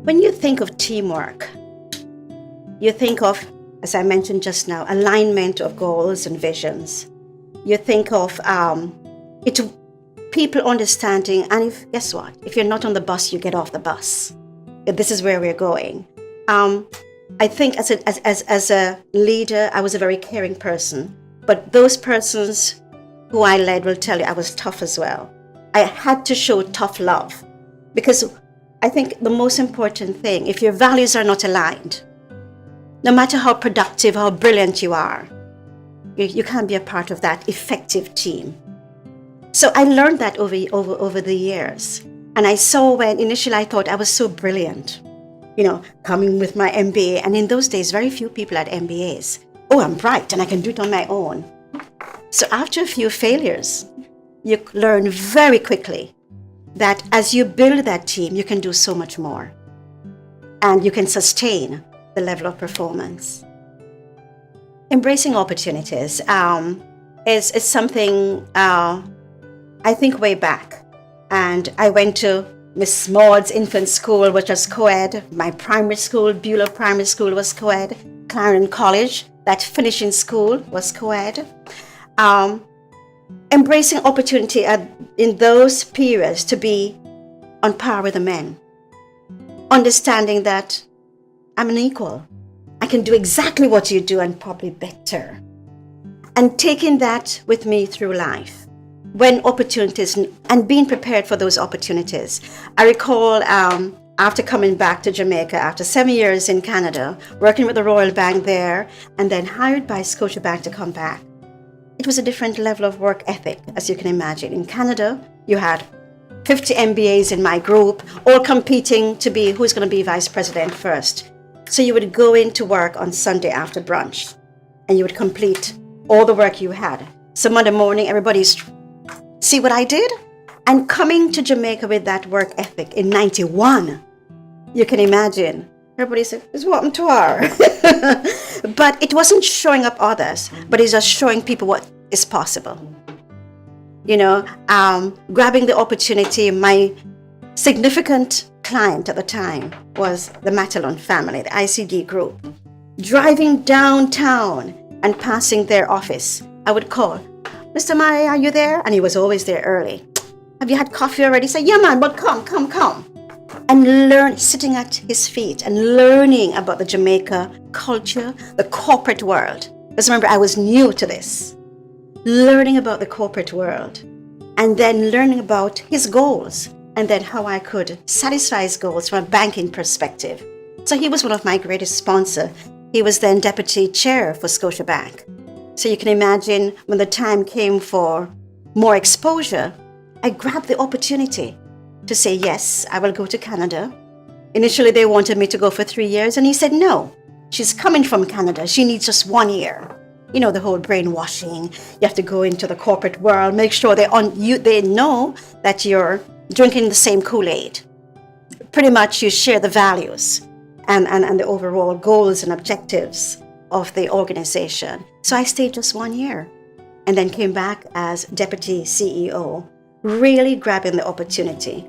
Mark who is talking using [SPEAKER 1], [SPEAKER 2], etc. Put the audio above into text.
[SPEAKER 1] When you think of teamwork, you think of, as I mentioned just now, alignment of goals and visions. You think of people understanding, and guess what? If you're not on the bus, you get off the bus. If this is where we're going. I think as a leader, I was a very caring person, but those persons who I led will tell you I was tough as well. I had to show tough love, because I think the most important thing, if your values are not aligned, no matter how productive, how brilliant you are, you can't be a part of that effective team. So I learned that over the years. And I saw when initially I thought I was so brilliant, coming with my MBA. And in those days, very few people had MBAs. Oh, I'm bright and I can do it on my own. So after a few failures, you learn very quickly that as you build that team, you can do so much more. And you can sustain the level of performance. Embracing opportunities is something I think way back. And I went to Miss Maud's infant school, which was co-ed. My primary school, Beulah Primary School, was co-ed. Clarendon College, that finishing school, was co-ed. Embracing opportunity in those periods to be on par with the men. Understanding that I'm an equal. I can do exactly what you do and probably better. And taking that with me through life. When opportunities, and being prepared for those opportunities. I recall after coming back to Jamaica, after 7 years in Canada, working with the Royal Bank there, and then hired by Scotiabank to come back. It was a different level of work ethic, as you can imagine. In Canada, you had 50 MBAs in my group, all competing to be who's going to be vice president first. So you would go into work on Sunday after brunch, and you would complete all the work you had. So Monday morning, everybody's, see what I did? And coming to Jamaica with that work ethic in 91, you can imagine, everybody said, "It's what happened to her?" But it wasn't showing up others, but it's just showing people what is possible. Grabbing the opportunity. My significant client at the time was the Matalon family, the ICD group. Driving downtown and passing their office, I would call, "Mr. Murray, are you there?" And he was always there early. "Have you had coffee already?" Say, "Yeah, man, but come. And learn, sitting at his feet and learning about the Jamaica culture, the corporate world. Because remember, I was new to this. Learning about the corporate world. And then learning about his goals. And then how I could satisfy his goals from a banking perspective. So he was one of my greatest sponsors. He was then deputy chair for Scotiabank. So you can imagine when the time came for more exposure, I grabbed the opportunity to say, yes, I will go to Canada. Initially, they wanted me to go for 3 years, and he said, no, she's coming from Canada. She needs just 1 year. The whole brainwashing. You have to go into the corporate world, make sure they know that you're drinking the same Kool-Aid. Pretty much you share the values and the overall goals and objectives of the organization. So I stayed just 1 year and then came back as deputy CEO, really grabbing the opportunity.